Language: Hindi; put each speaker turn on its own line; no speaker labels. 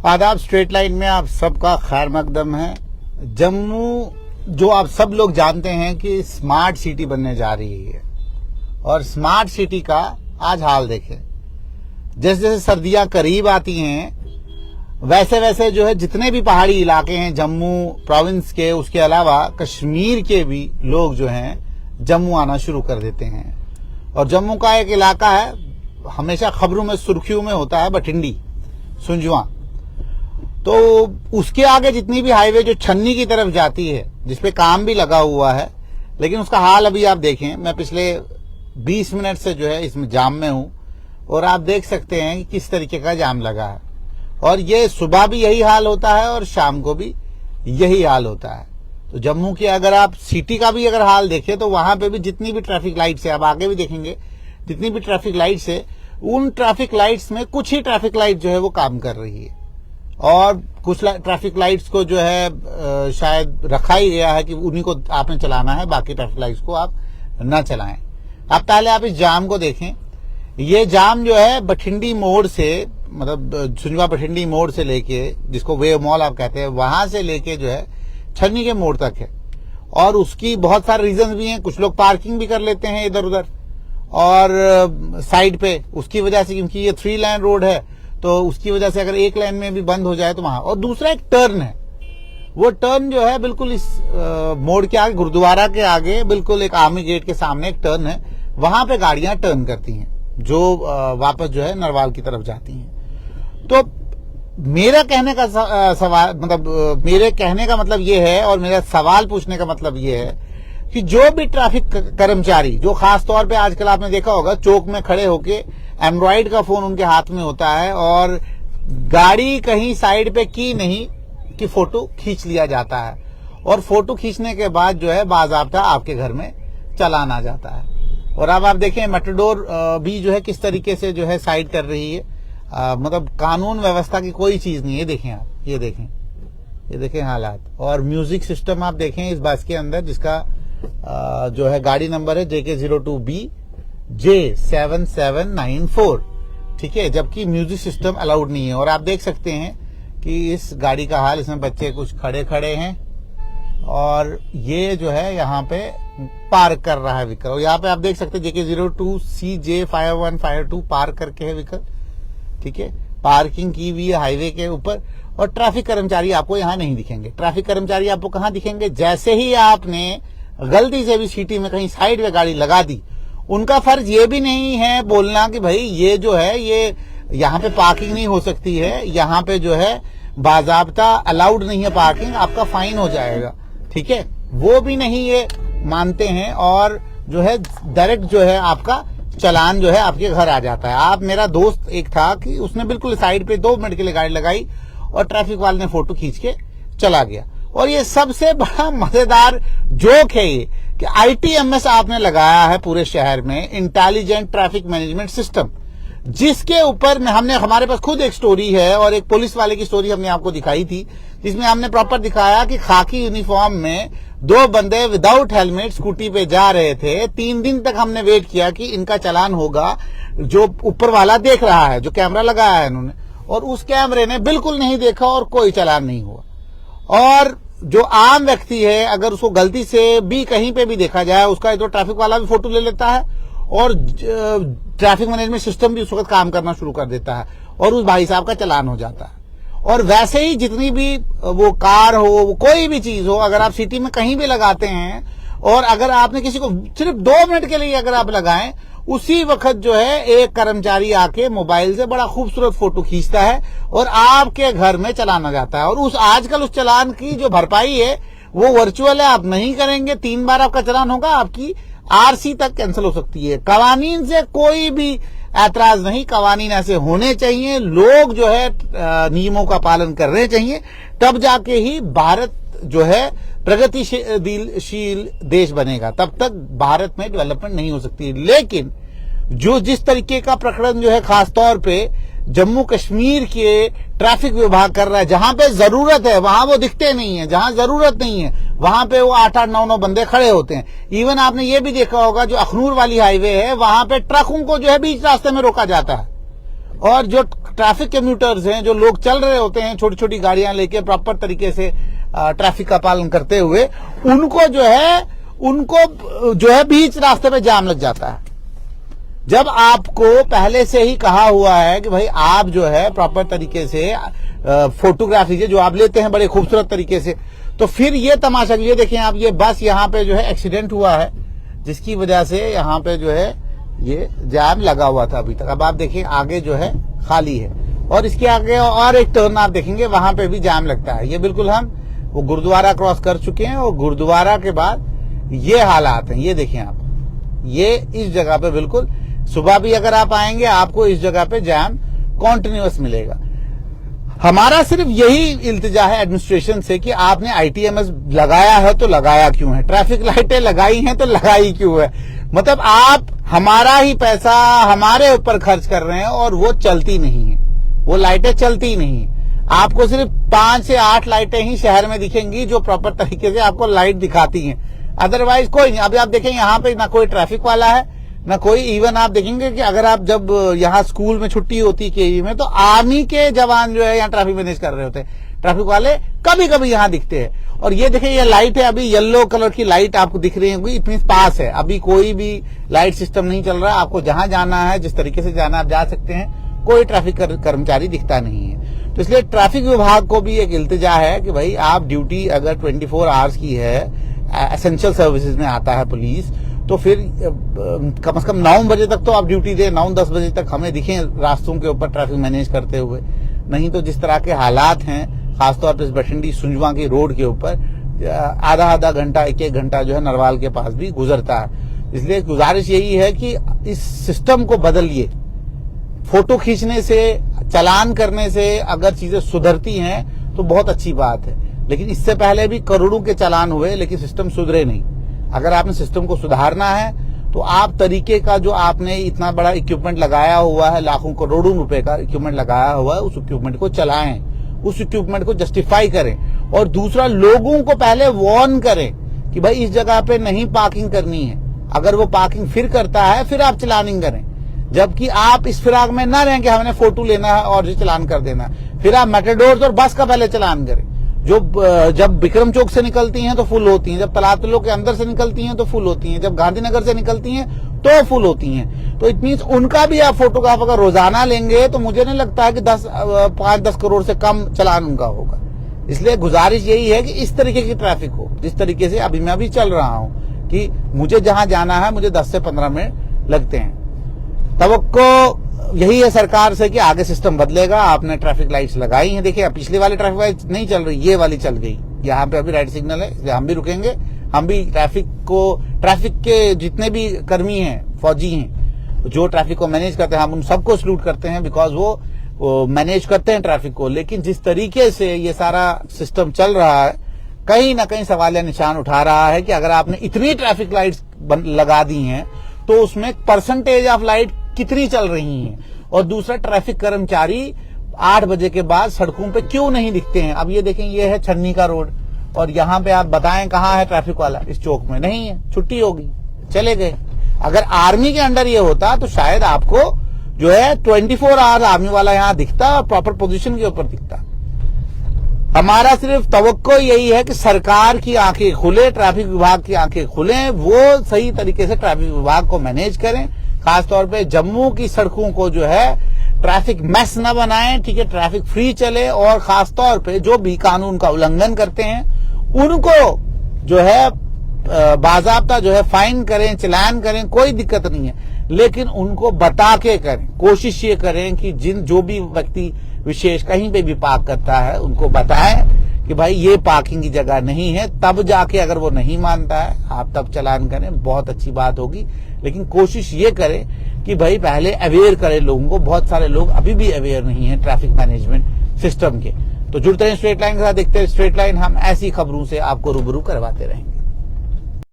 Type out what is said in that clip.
आदाब। स्ट्रेट लाइन में आप सबका खैर मकदम है। जम्मू जो आप सब लोग जानते हैं कि स्मार्ट सिटी बनने जा रही है, और स्मार्ट सिटी का आज हाल देखें। जैसे जैसे सर्दियां करीब आती हैं वैसे वैसे जो है जितने भी पहाड़ी इलाके हैं जम्मू प्रोविंस के, उसके अलावा कश्मीर के भी लोग जो हैं जम्मू आना शुरू कर देते हैं। और जम्मू का एक इलाका है, हमेशा खबरों में सुर्खियों में होता है, बठिंडी सुंजवा। तो उसके आगे जितनी भी हाईवे जो छन्नी की तरफ जाती है, जिसपे काम भी लगा हुआ है, लेकिन उसका हाल अभी आप देखें। मैं पिछले 20 मिनट से जो है इसमें जाम में हूं और आप देख सकते हैं कि किस तरीके का जाम लगा है। और ये सुबह भी यही हाल होता है और शाम को भी यही हाल होता है। तो जम्मू की अगर आप सिटी का भी अगर हाल देखें तो वहां पे भी जितनी भी ट्रैफिक लाइट्स है, आप आगे भी देखेंगे, जितनी भी ट्रैफिक लाइट्स है, उन ट्रैफिक लाइट्स में कुछ ही ट्रैफिक लाइट जो है वो काम कर रही है, और कुछ ट्रैफिक लाइट्स को जो है शायद रखा ही गया है कि उन्हीं को आपने चलाना है, बाकी ट्रैफिक लाइट्स को आप ना चलाएं। अब पहले आप इस जाम को देखें। ये जाम जो है बठिंडी मोड़ से, मतलब सुंजवा बठिंडी मोड़ से लेके, जिसको वेव मॉल आप कहते हैं, वहां से लेके जो है छन्नी के मोड़ तक है। और उसकी बहुत सारे रीजन भी हैं। कुछ लोग पार्किंग भी कर लेते हैं इधर उधर और साइड पे, उसकी वजह से, क्योंकि ये 3 लाइन रोड है तो उसकी वजह से अगर एक लाइन में भी बंद हो जाए तो वहां। और दूसरा एक टर्न है, वो टर्न जो है बिल्कुल इस मोड़ के आगे, गुरुद्वारा के आगे, बिल्कुल एक आर्मी गेट के सामने एक टर्न है, वहां पे गाड़ियां टर्न करती हैं जो वापस जो है नरवाल की तरफ जाती हैं। तो मेरा कहने का सवाल, मतलब मेरे कहने का मतलब ये है, और मेरा सवाल पूछने का मतलब ये है कि जो भी ट्रैफिक कर्मचारी, जो खास तौर पे आजकल आपने देखा होगा चौक में खड़े होके एंड्रॉइड का फोन उनके हाथ में होता है और गाड़ी कहीं साइड पे की नहीं कि फोटो खींच लिया जाता है, और फोटो खींचने के बाद जो है बाज़ाब्ता आपके घर में चालान आ जाता है। और अब आप देखें मेट्रोडोर भी जो है किस तरीके से जो है साइड कर रही है। मतलब कानून व्यवस्था की कोई चीज नहीं है। देखें आप, ये देखें हालात। और म्यूजिक सिस्टम आप देखें इस बस के अंदर, जिसका जो है गाड़ी नंबर है JK02B J7794, ठीक है, जबकि म्यूजिक सिस्टम अलाउड नहीं है। और आप देख सकते हैं कि इस गाड़ी का हाल, इसमें बच्चे कुछ खड़े हैं और ये जो है यहाँ पे पार्क कर रहा है व्हीकल। और यहाँ पे आप देख सकते हैं JK02CJ5152 पार्क करके है व्हीकल, ठीक है, पार्किंग की हुई है हाईवे के ऊपर। और ट्रैफिक कर्मचारी आपको यहाँ नहीं दिखेंगे। ट्रैफिक कर्मचारी आपको कहाँ दिखेंगे? जैसे ही आपने गलती से भी सिटी में कहीं साइड में गाड़ी लगा दी, उनका फर्ज ये भी नहीं है बोलना कि भाई ये जो है ये यहाँ पे पार्किंग नहीं हो सकती है, यहाँ पे जो है बाज़ाब्ता अलाउड नहीं है पार्किंग, आपका फाइन हो जाएगा, ठीक है, वो भी नहीं ये मानते हैं। और जो है डायरेक्ट जो है आपका चालान जो है आपके घर आ जाता है। आप, मेरा दोस्त एक था कि उसने बिल्कुल साइड पे 2 मिनट के लिए गाड़ी लगाई और ट्रैफिक वाले ने फोटो खींच के चला गया। और ये सबसे बड़ा मजेदार जोक है ये कि ITMS आपने लगाया है पूरे शहर में, इंटेलिजेंट ट्रैफिक मैनेजमेंट सिस्टम, जिसके ऊपर में हमने, हमारे पास खुद एक स्टोरी है और एक पुलिस वाले की स्टोरी हमने आपको दिखाई थी, जिसमें हमने प्रॉपर दिखाया कि खाकी यूनिफॉर्म में 2 बंदे विदाउट हेलमेट स्कूटी पे जा रहे थे। 3 दिन तक हमने वेट किया कि इनका चालान होगा, जो ऊपर वाला देख रहा है, जो कैमरा लगाया है इन्होंने, और उस कैमरे ने बिल्कुल नहीं देखा और कोई चालान नहीं हुआ। और जो आम व्यक्ति है, अगर उसको गलती से भी कहीं पे भी देखा जाए, उसका तो ट्रैफिक वाला भी फोटो ले लेता है और ट्रैफिक मैनेजमेंट सिस्टम भी उस वक्त काम करना शुरू कर देता है और उस भाई साहब का चालान हो जाता है। और वैसे ही जितनी भी वो कार हो, वो कोई भी चीज हो, अगर आप सिटी में कहीं भी लगाते हैं और अगर आपने किसी को सिर्फ 2 मिनट के लिए अगर आप लगाएं, उसी वक्त जो है एक कर्मचारी आके मोबाइल से बड़ा खूबसूरत फोटो खींचता है और आपके घर में चालान आ जाता है। और उस आजकल उस चालान की जो भरपाई है वो वर्चुअल है, आप नहीं करेंगे 3 बार आपका चालान होगा, आपकी RC तक कैंसिल हो सकती है। कवानीन से कोई भी ऐतराज नहीं, कवानीन ऐसे होने चाहिए, लोग जो है नियमों का पालन करने चाहिए, तब जाके ही भारत जो है प्रगतिशील देश बनेगा। तब तक भारत में डेवलपमेंट नहीं हो सकती। लेकिन जो जिस तरीके का प्रकरण जो है खास तौर पे जम्मू कश्मीर के ट्रैफिक विभाग कर रहा है, जहां पे जरूरत है वहां वो दिखते नहीं है, जहां जरूरत नहीं है वहां पे वो 8-8, 9-9 बंदे खड़े होते हैं। इवन आपने ये भी देखा होगा जो अखनूर वाली हाईवे है, वहां पे ट्रकों को जो है बीच रास्ते में रोका जाता है। और जो ट्रैफिक कम्यूटर्स हैं, जो लोग चल रहे होते हैं छोटी छोटी गाड़ियां लेके प्रॉपर तरीके से ट्रैफिक का पालन करते हुए, उनको जो है बीच रास्ते पे जाम लग जाता है। जब आपको पहले से ही कहा हुआ है कि भाई आप जो है प्रॉपर तरीके से फोटोग्राफ लीजिए, जो आप लेते हैं बड़े खूबसूरत तरीके से, तो फिर ये तमाशा, ये देखें आप, ये बस यहाँ पे जो है एक्सीडेंट हुआ है, जिसकी वजह से यहाँ पे जो है ये जाम लगा हुआ था अभी तक। अब आप देखिए आगे जो है खाली है, और इसके आगे और एक टर्न आप देखेंगे, वहां पे भी जाम लगता है। ये बिल्कुल हम वो गुरुद्वारा क्रॉस कर चुके हैं, और गुरुद्वारा के बाद ये हालात हैं। ये देखें आप, ये इस जगह पे बिल्कुल सुबह भी अगर आप आएंगे आपको इस जगह पे जाम कॉन्टिन्यूअस मिलेगा। हमारा सिर्फ यही इल्तिजा है एडमिनिस्ट्रेशन से कि आपने ITMS लगाया है तो लगाया क्यों है, ट्रैफिक लाइटें लगाई हैं तो लगाई क्यों है। मतलब आप हमारा ही पैसा हमारे ऊपर खर्च कर रहे हैं और वो चलती नहीं है, वो लाइटें चलती नहीं है। आपको सिर्फ 5 से 8 लाइटें ही शहर में दिखेंगी जो प्रॉपर तरीके से आपको लाइट दिखाती हैं, अदरवाइज कोई नहीं। अभी आप देखें यहाँ पे ना कोई ट्रैफिक वाला है ना कोई, इवन आप देखेंगे कि अगर आप जब यहाँ स्कूल में छुट्टी होती KE में, तो आर्मी के जवान जो है यहाँ ट्रैफिक मैनेज कर रहे होते हैं, ट्रैफिक वाले कभी कभी यहाँ दिखते हैं। और ये देखिए ये लाइट है, अभी येलो कलर की लाइट आपको दिख रही होगी, इट मींस पास है, अभी कोई भी लाइट सिस्टम नहीं चल रहा है। आपको जहां जाना है, जिस तरीके से जाना आप जा सकते हैं, कोई ट्रैफिक कर्मचारी दिखता नहीं है। तो इसलिए ट्रैफिक विभाग को भी एक इल्तिजा है कि भाई आप ड्यूटी अगर 24 आवर्स की है, एसेंशियल सर्विसेज में आता है पुलिस, तो फिर कम से कम 9 बजे तक तो आप ड्यूटी दें, 9-10 बजे तक हमें दिखें रास्तों के ऊपर ट्रैफिक मैनेज करते हुए। नहीं तो जिस तरह के हालात हैं, खासतौर पर इस बठिंडी सुंजवा की रोड के ऊपर आधा घंटा 1-1 घंटा जो है नरवाल के पास भी गुजरता है। इसलिए गुजारिश यही है कि इस सिस्टम को बदलिए। फोटो खींचने से, चालान करने से अगर चीजें सुधरती हैं तो बहुत अच्छी बात है, लेकिन इससे पहले भी करोड़ों के चालान हुए लेकिन सिस्टम सुधरे नहीं। अगर आपने सिस्टम को सुधारना है तो आप तरीके का, जो आपने इतना बड़ा इक्विपमेंट लगाया हुआ है, लाखों करोड़ों रुपए का इक्विपमेंट लगाया हुआ है, उस इक्विपमेंट को चलाएं, उस इक्विपमेंट को जस्टिफाई करें। और दूसरा, लोगों को पहले वार्न करें कि भाई इस जगह पे नहीं पार्किंग करनी है। अगर वो पार्किंग फिर करता है, फिर आप चलानिंग करें, जबकि आप इस फिराक में ना रहें कि हमने फोटो लेना है और चलान कर देना है। फिर आप मेटाडोर्स और बस का पहले चलान करें, जो जब विक्रम चौक से निकलती हैं तो फुल होती हैं, जब तलातलो के अंदर से निकलती हैं तो फुल होती हैं, जब गांधीनगर से निकलती हैं तो फुल होती हैं। तो इट मींस उनका भी आप फोटोग्राफ अगर रोजाना लेंगे तो मुझे नहीं लगता है कि 5-10 करोड़ से कम चलान उनका होगा। इसलिए गुजारिश यही है कि इस तरीके की ट्रैफिक हो, जिस तरीके से अभी मैं अभी चल रहा हूं कि मुझे जहां जाना है मुझे 10 से 15 मिनट लगते हैं। तवक्को यही है सरकार से कि आगे सिस्टम बदलेगा। आपने ट्रैफिक लाइट्स लगाई हैं, देखिए पिछली वाली ट्रैफिक लाइट्स नहीं चल रही, ये वाली चल गई। यहाँ पे अभी रेड सिग्नल है, इसलिए हम भी रुकेंगे। हम भी ट्रैफिक के जितने भी कर्मी हैं, फौजी हैं, जो ट्रैफिक को मैनेज करते हैं, हम उन सबको सल्यूट करते हैं, बिकॉज वो मैनेज करते हैं ट्रैफिक को। लेकिन जिस तरीके से ये सारा सिस्टम चल रहा है, कहीं ना कहीं सवालिया निशान उठा रहा है कि अगर आपने इतनी ट्रैफिक लाइट्स लगा दी हैं तो उसमें परसेंटेज ऑफ लाइट कितनी चल रही हैं। और दूसरा, ट्रैफिक कर्मचारी 8 बजे के बाद सड़कों पे क्यों नहीं दिखते हैं। अब ये देखें, ये है छन्नी का रोड, और यहाँ पे आप बताएं कहाँ है ट्रैफिक वाला, इस चौक में नहीं है, छुट्टी होगी, चले गए। अगर आर्मी के अंडर ये होता तो शायद आपको जो है 24 आवर आर्मी वाला यहाँ दिखता और प्रॉपर पोजीशन के ऊपर दिखता। हमारा सिर्फ तवक्को यही है कि सरकार की आंखें खुले, ट्रैफिक विभाग की आंखें खुले, वो सही तरीके से ट्रैफिक विभाग को मैनेज करें। खासतौर पे जम्मू की सड़कों को जो है ट्रैफिक मैस न बनाएं, ठीक है, ट्रैफिक फ्री चले। और खासतौर पे जो भी कानून का उल्लंघन करते हैं उनको जो है बाजाब्ता जो है फाइन करें, चलान करें, कोई दिक्कत नहीं है, लेकिन उनको बता के करें। कोशिश ये करें कि जो भी व्यक्ति विशेष कहीं पे भी पार्क करता है उनको बताएं कि भाई ये पार्किंग की जगह नहीं है, तब जाके अगर वो नहीं मानता है आप तब चलान करें, बहुत अच्छी बात होगी। लेकिन कोशिश ये करें कि भाई पहले अवेयर करें लोगों को। बहुत सारे लोग अभी भी अवेयर नहीं है ट्रैफिक मैनेजमेंट सिस्टम के। तो जुड़ते हैं स्ट्रेट लाइन के साथ, देखते हैं स्ट्रेट लाइन। हम ऐसी खबरों से आपको रूबरू करवाते रहेंगे।